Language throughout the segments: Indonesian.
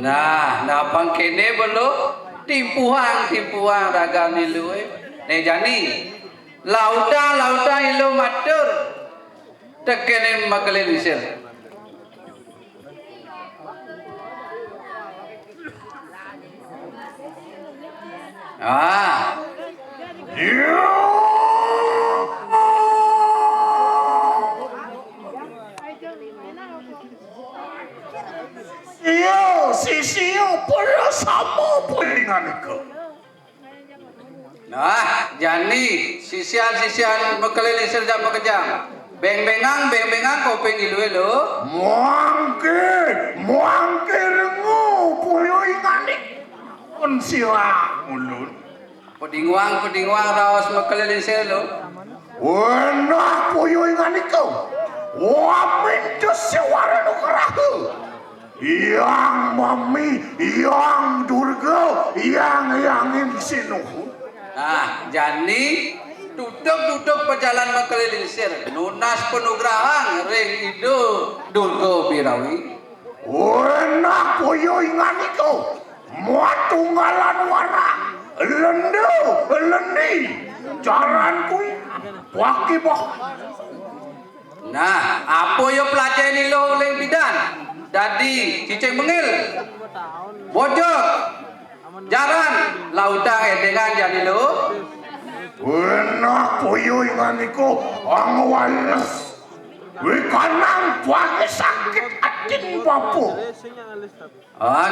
Nah pangkene belum tipuang ragam nilu jani lauta ilu matur tekene makale lisir. Sisiyo para sama pulinganku. Jani sisian makalilisir jam makajang. Beng-bengang kopeng ilu elo. Muangke rengu pulinganik. Unsila ulun. Pudingwang raos makalilisir elo. Wena pulinganiku. Wamin desewara nukarahu. Yang mami, yang durga, yang insinuhu. Jani tutup pejalan makalilisir. Nunas penugrahan ring itu durga birawi. Wena pulinganiku. Muatunggalan wara. Lendi. Jaranku. Wakibah. Apa yang pelajari lo oleh bidan? Dadi cicing bengil, bojok, jaran, lautang dengan jadi lo. Wena koyo inganiku angwales. Wikanang buat sakit atin bapu.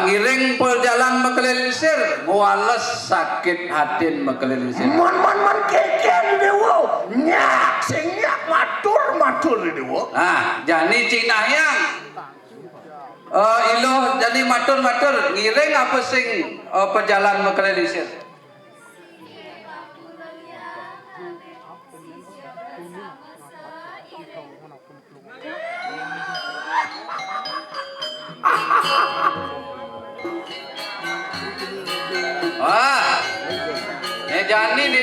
Ngiring perjalan makelilisir, muales sakit hatin makelilisir. Man keken dewo, nyak senyak matur dewo. Jani Cina yang. Iloh jadi matur ngiring apa sing perjalan makelilisir.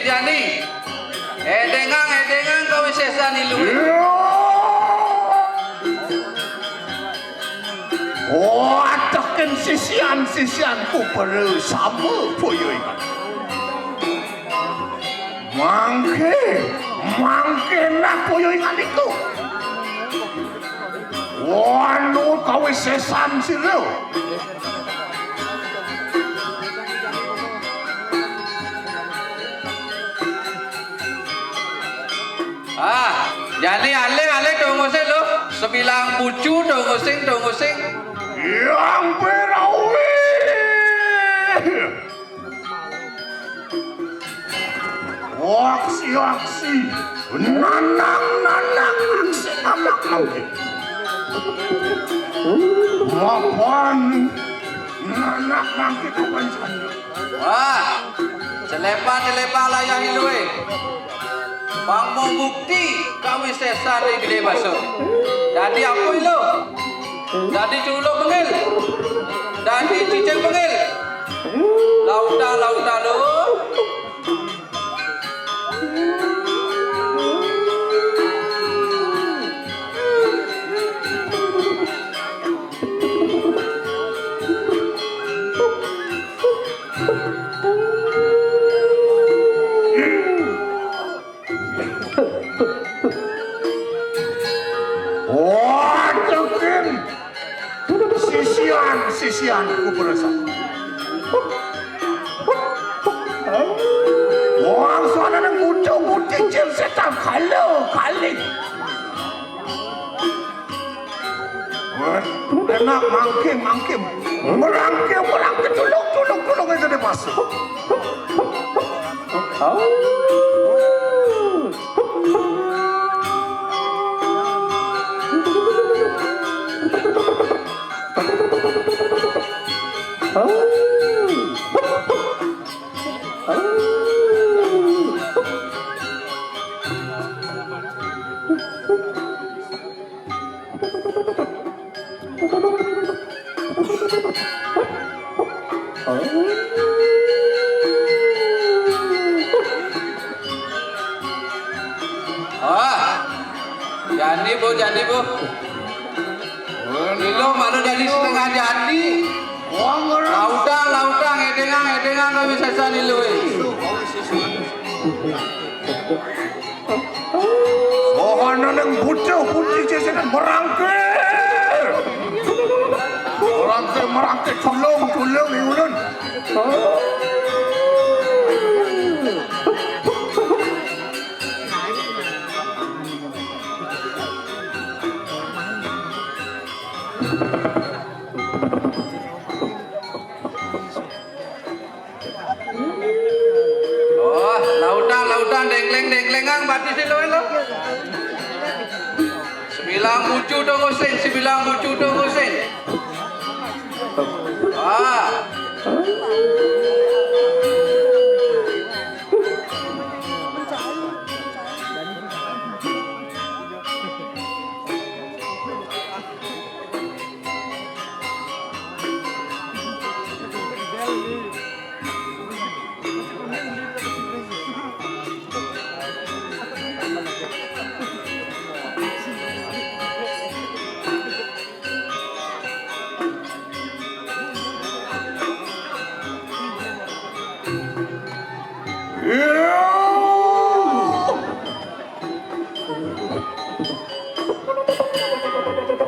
Jani. Edengang kau sesan ilu. Atakan sisian-sisianku bersama puyo ikan. Mangke nak puyo ikan itu. Wanu kau sesan silau. Jadi ale dongosing lo, sebilang pucu dongosing. Yang berawi. Aksi. Nanang aksi anak lagi. Mapan nanak lagi tu kancang. Selepa layang ilue. Bang mau bukti kami sesar di gede masuk. Jadi aku ilo. Jadi culuk bengil. Jadi cicing bengil. Lauta lo. Sisian ku berasa. Orang suara nang muncul jam setan kali. Enak mangkim. Merangke tulung aja deh masuk. Jadi bu. Lilo mana jadi setengah jadi. Wah Lautang, edengang kami sesan ilue. Sohana nang bocah putih cesetan merangke culung iulun. Oh, lautang dengklengang bati silue lo. Sebilang bucu dong oseng. Ah.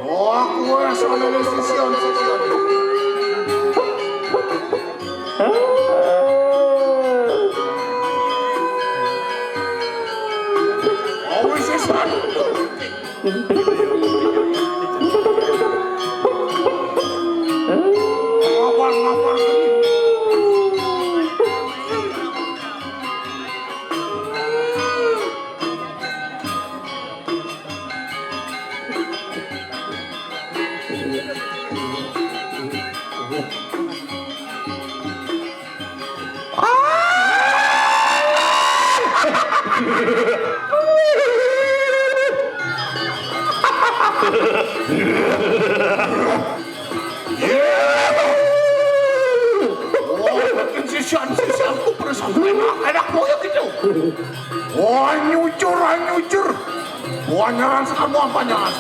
Oh, aku rasa ada sesian. Oh, sesian. Ngapar. Sisian ku bersama enak moyang gitu. Wah nyucur. Wah nyerang sekali apa nyerang.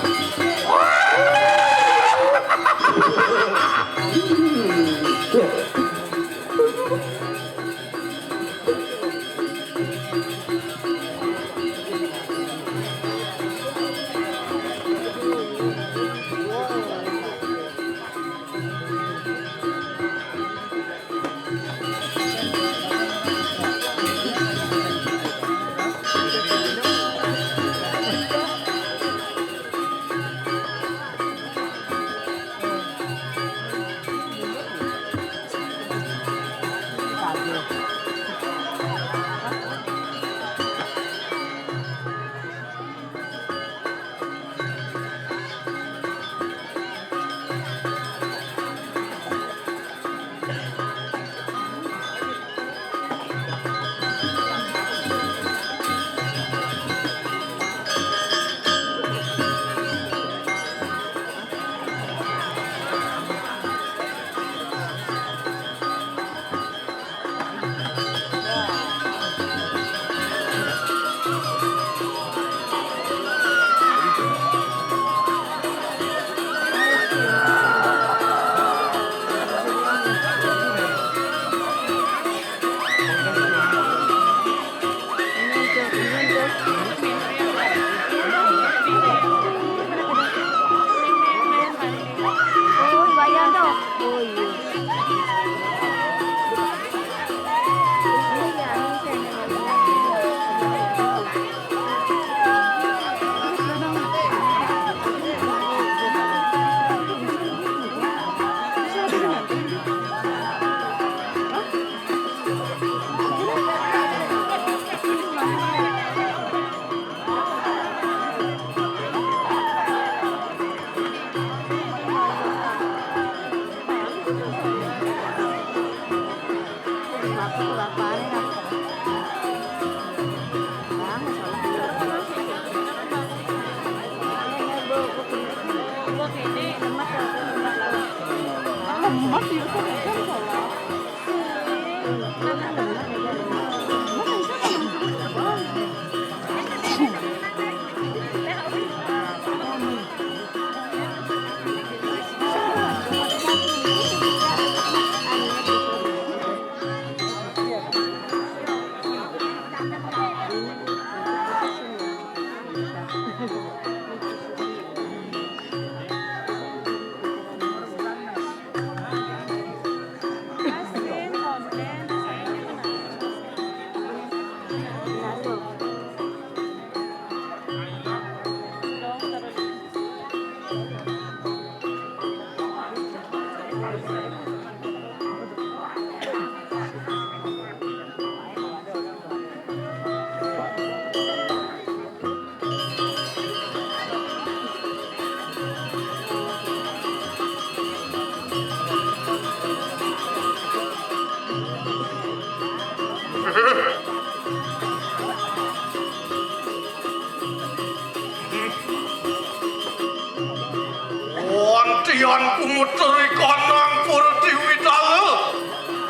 Wantian kumuteri kanang purti widala.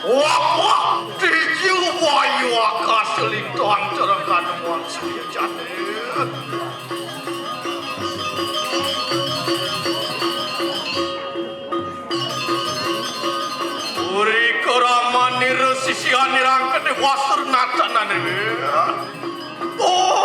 Wah, dijiu wayu akaselitan terang kanuan suya jane. Uri keramani resisian nirang kede wasur natanane. Oh!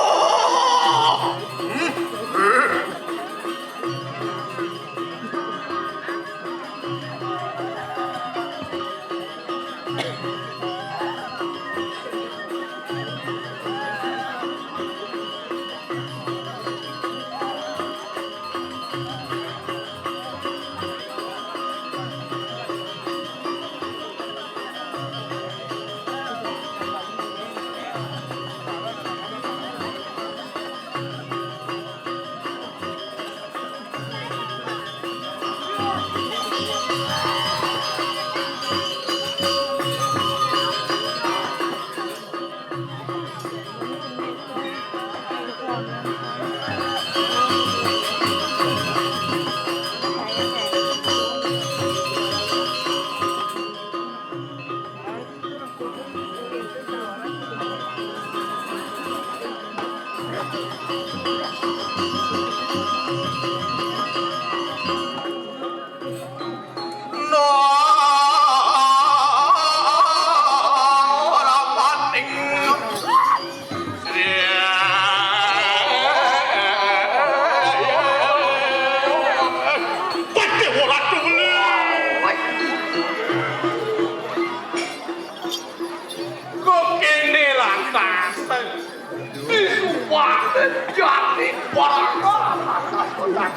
Jadi para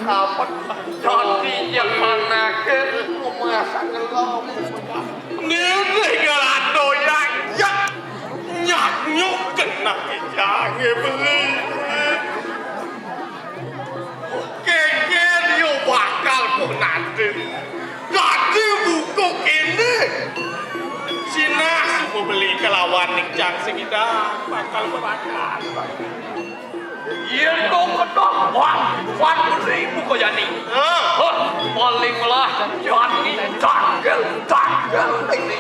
kapan jadi yang mana ke memasak ngelom ini galado yang nyak nyuk kena jangan beli kengkel yo bakal kok nanti jadi buku ini Cina semua beli kelawan ning jang segida bakal berangkat iya kau kedok wan beribu kau jadi paling lah jadi tanggal ini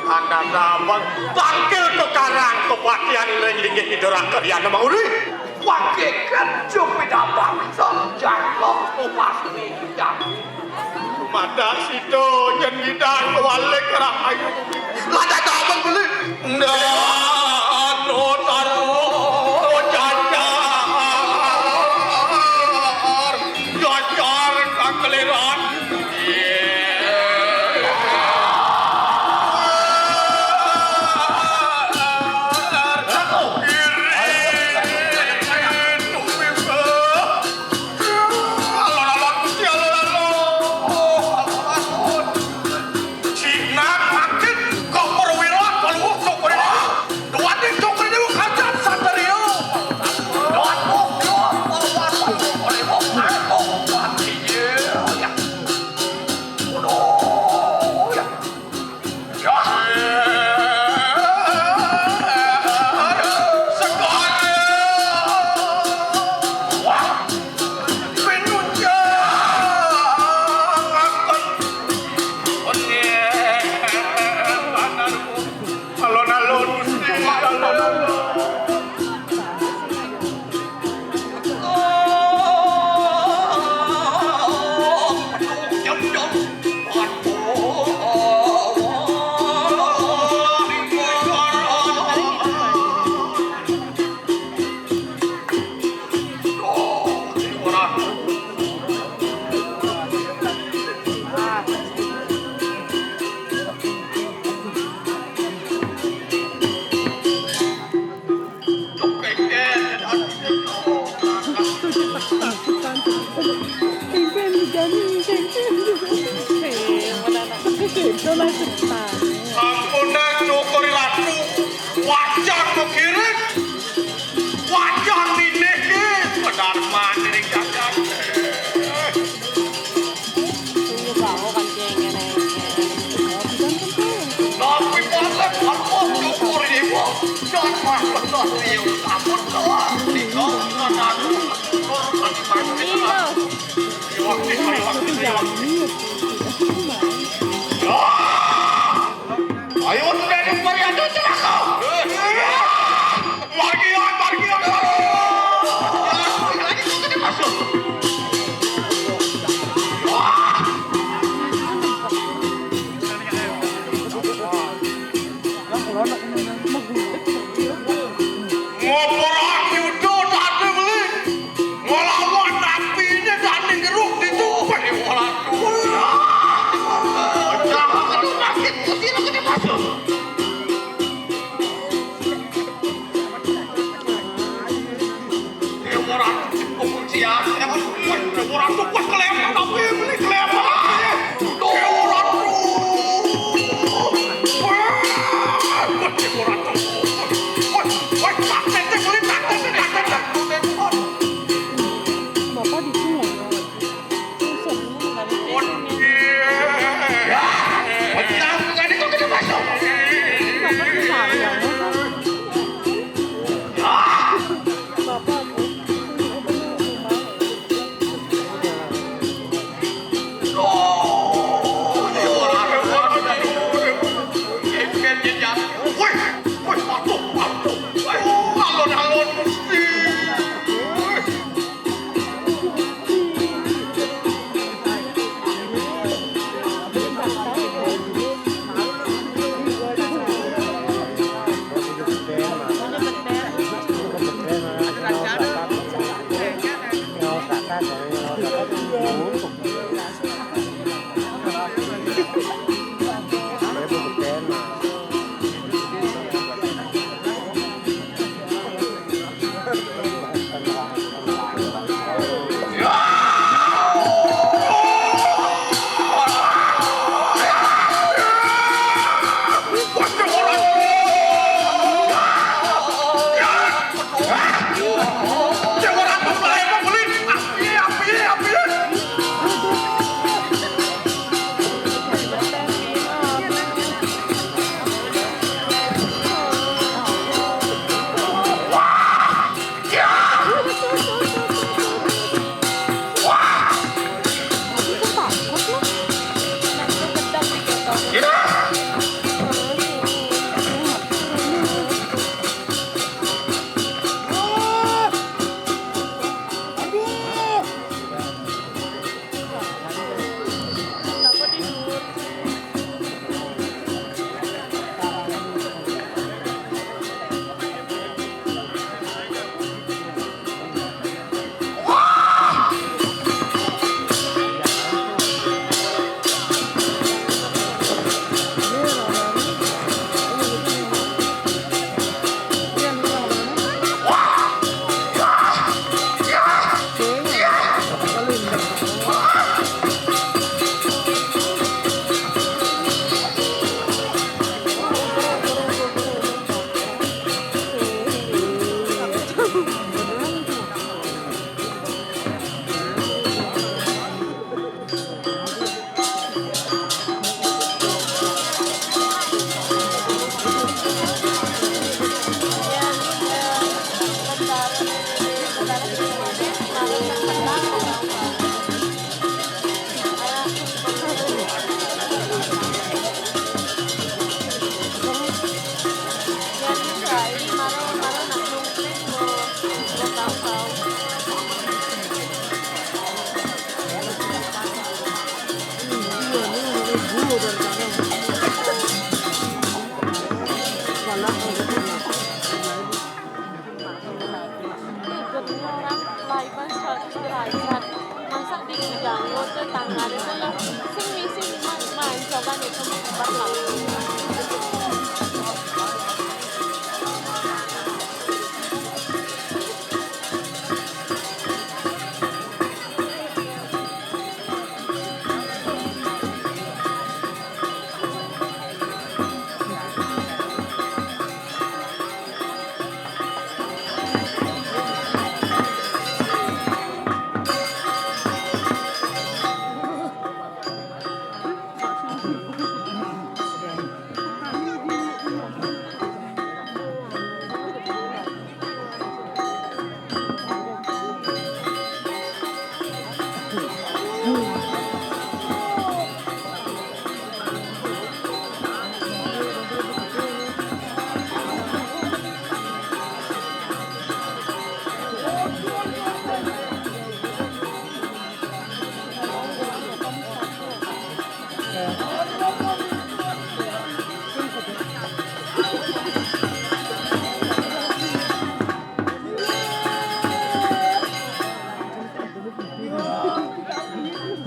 anda dapat tanggal ke karang kepatian lengging hidurak kalian nama uri pakai kerja dapat jangan pasti jam mada situ yang hidang kewalik kerang ayu lada dapat beli no taruh keliran Ampun dah cokori latu, wajan mengirit, wajan ini benar mandiri jajan. Tapi malah kalau cokori ni pun jangan malah dia ampun doa di kau kanan, orang kanan di waktu ayo sudah di Mariado celaka. Margian. Lagi tu kena masuk. Ngobrol judo tak ada beli. Ngelawan napinya tak ada geruk di tu. Pada orang tu. Jangan kena sakit putih nak kena masuk. Dia orang cukup siap. Dia orang tu kuat kelem tapi beli kelem lagi. Dia orang tu. Dia orang tu. Woi, tak tete beli tak tete. Jangan kena kau kena masuk.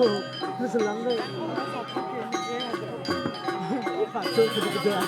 Selang deh. Kacau gede-gedean.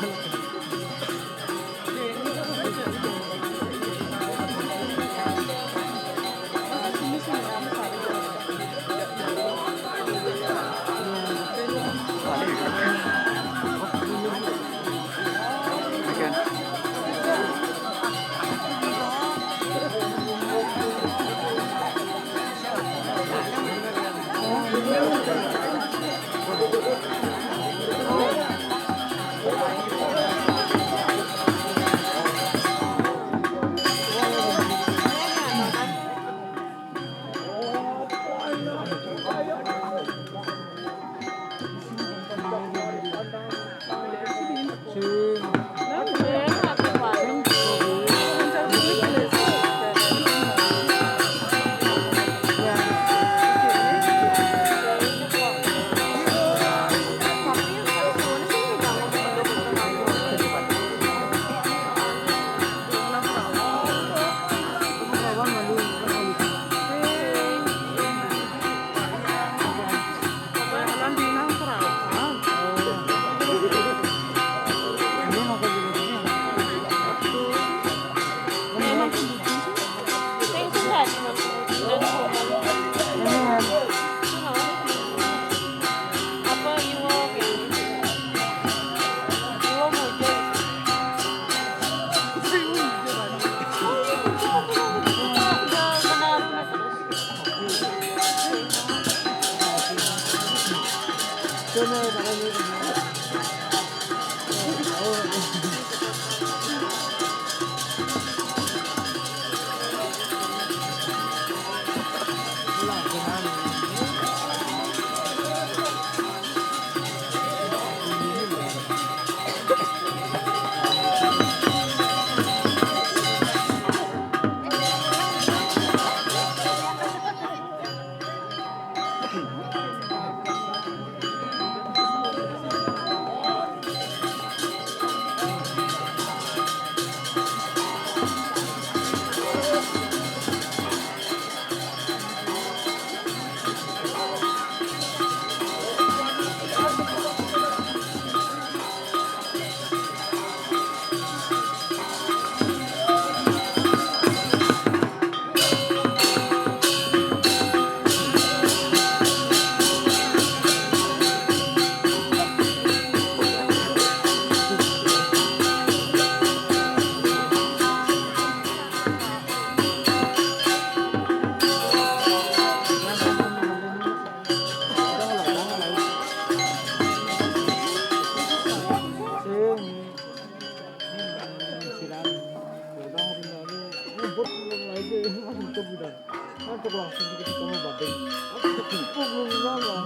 langsung kita mau banding. Belum lama.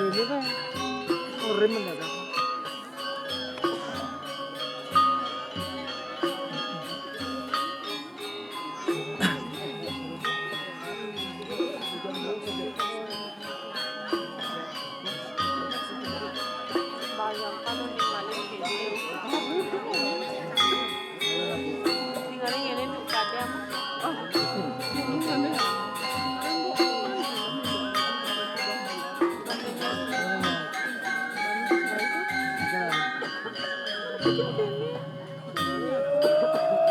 Ini kan rem mendadak.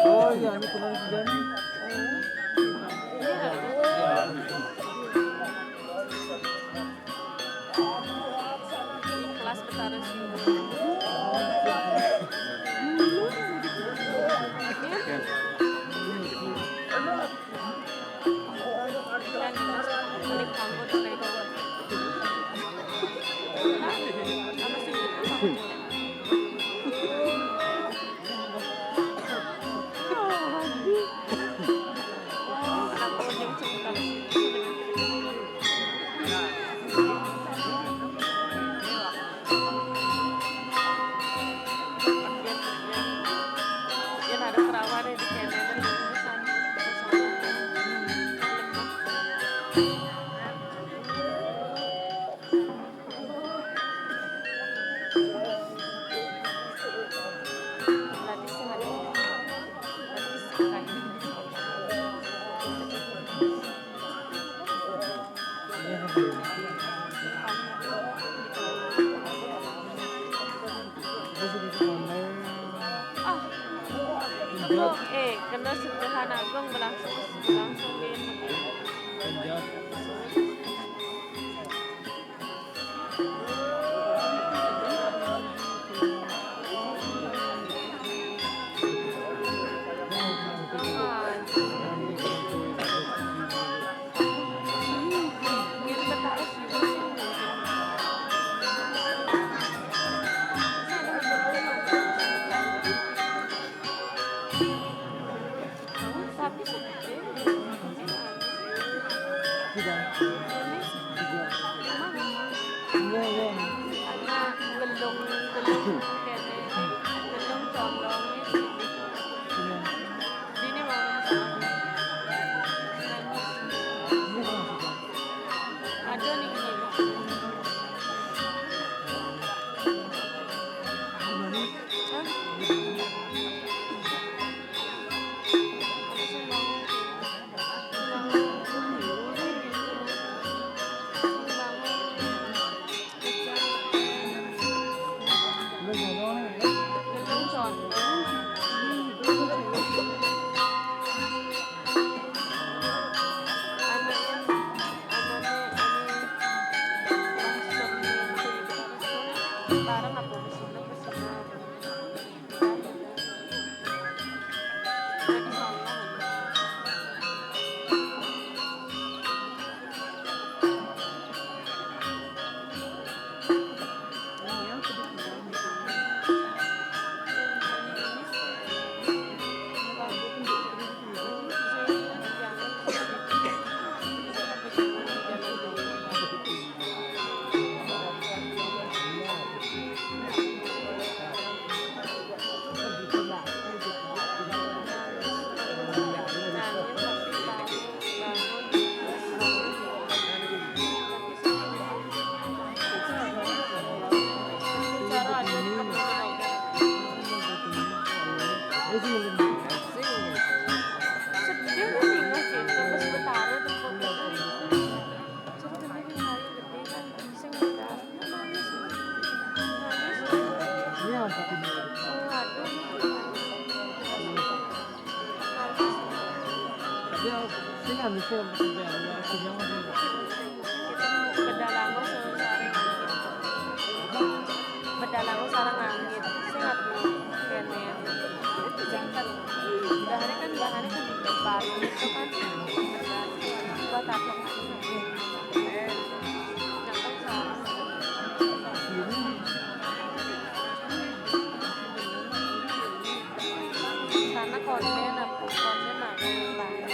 Oh iya, ini kurang segan. Kelas Betara sih. Panagong berlangsung din. Tapi anak gelung kene gelung condongnya sini mau ada nih gelung condong parang ako masina Bedalango sarang angin, sengat kene. Jangan bahannya kan di baru itu kan buat apa? Jangan sarang. Karena konten apa? Konten mana yang baik?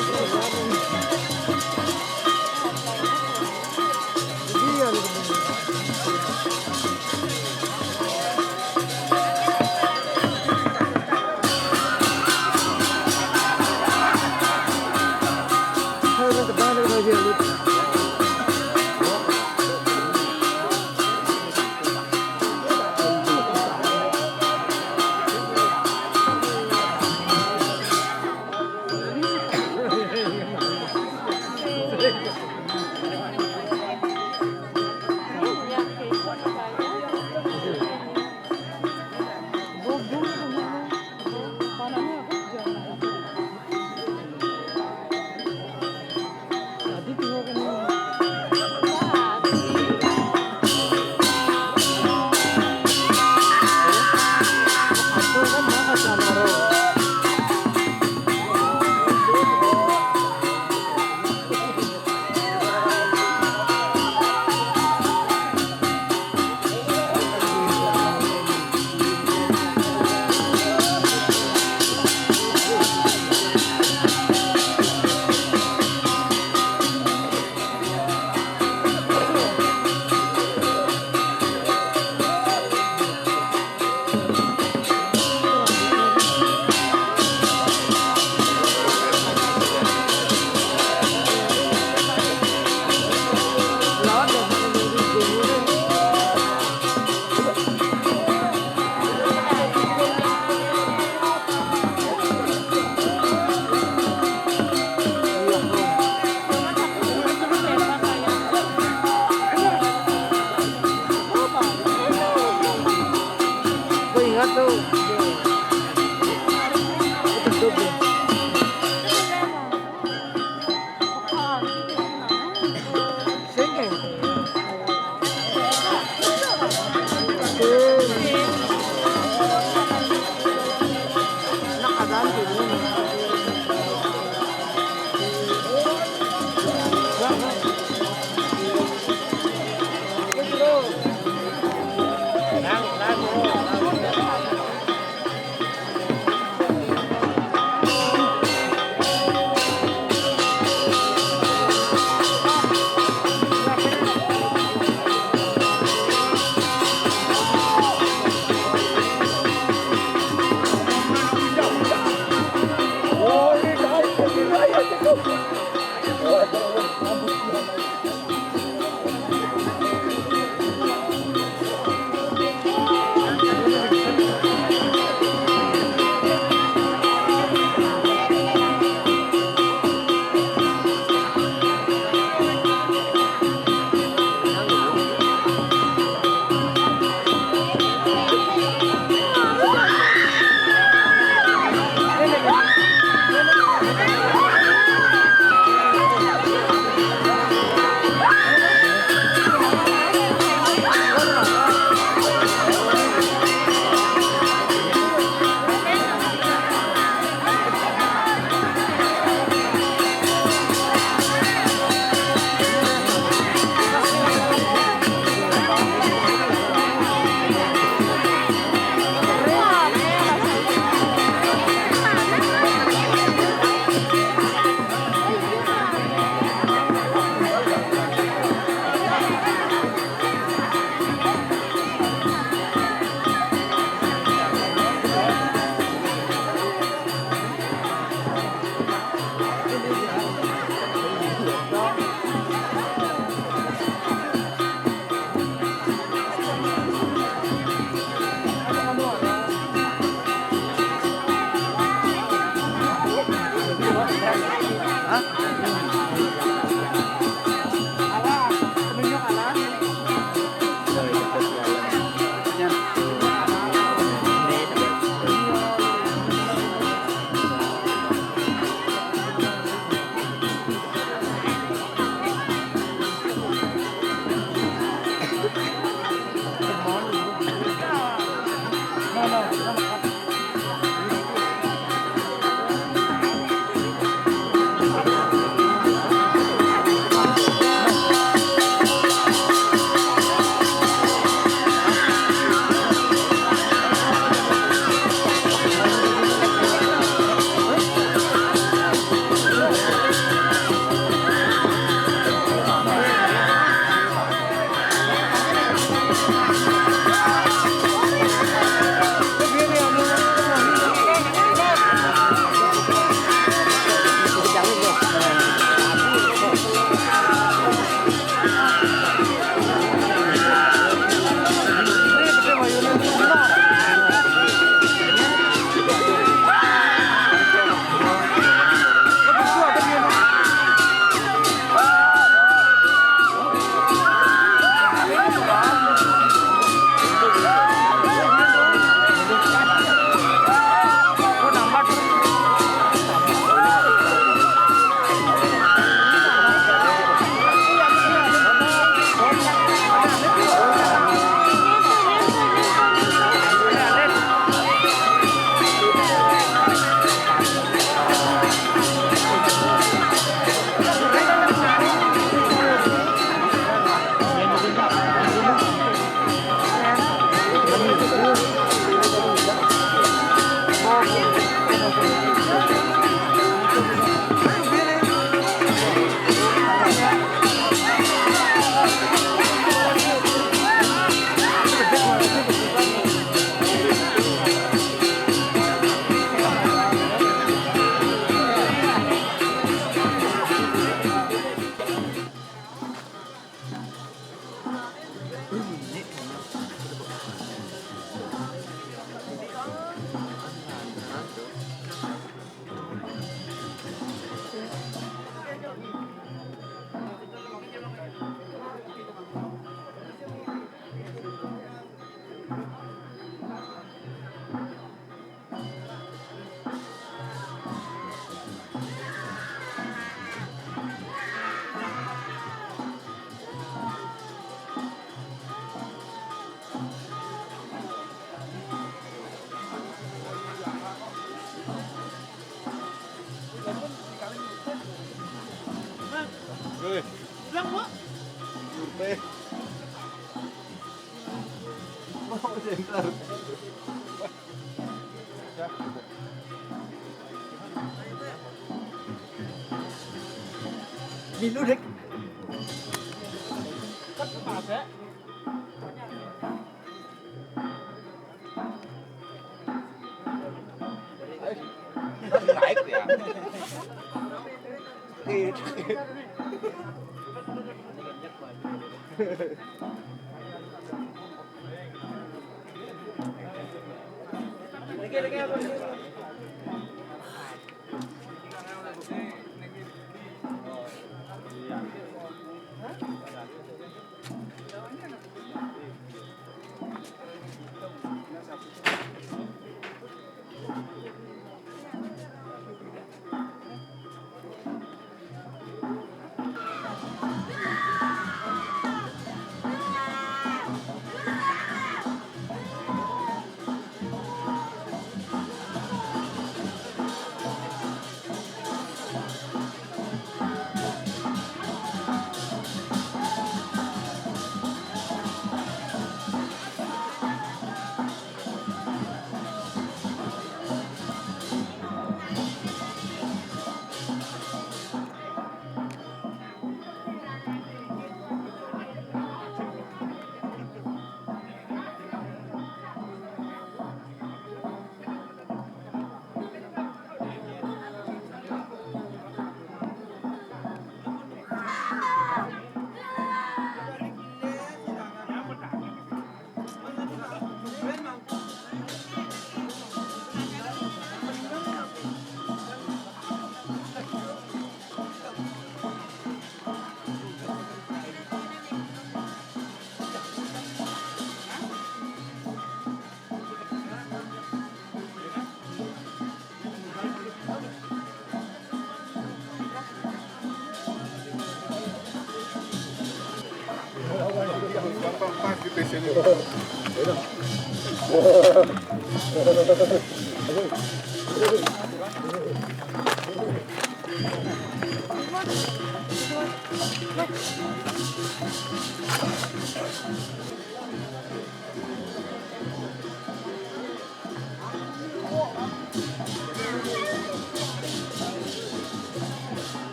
Iya nih. Harus kembali lagi lu.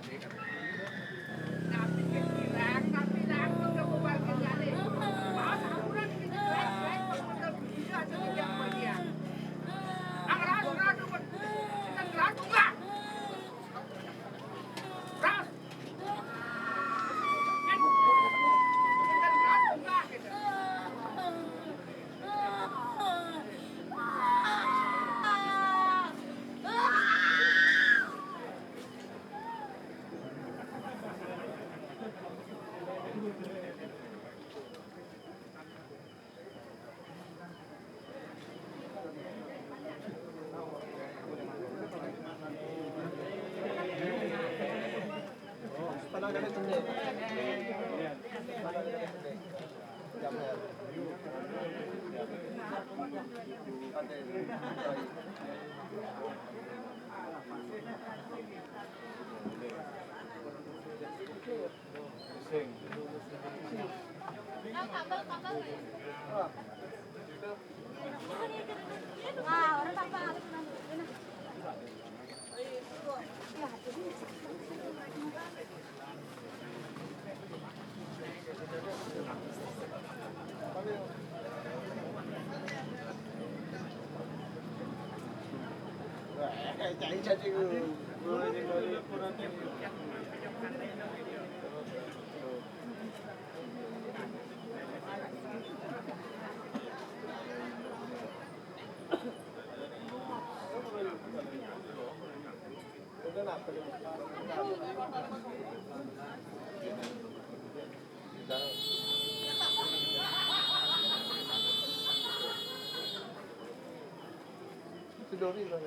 Tapi kirang udah kebagian jadi. Mas akuran gitu jelek bener bisa jadi yang bagian. Ang radu kan. Kita radu enggak? Ras. Kita radu enggak gitu. Wah, orang apa? chạy cho chị Sudah ni lah.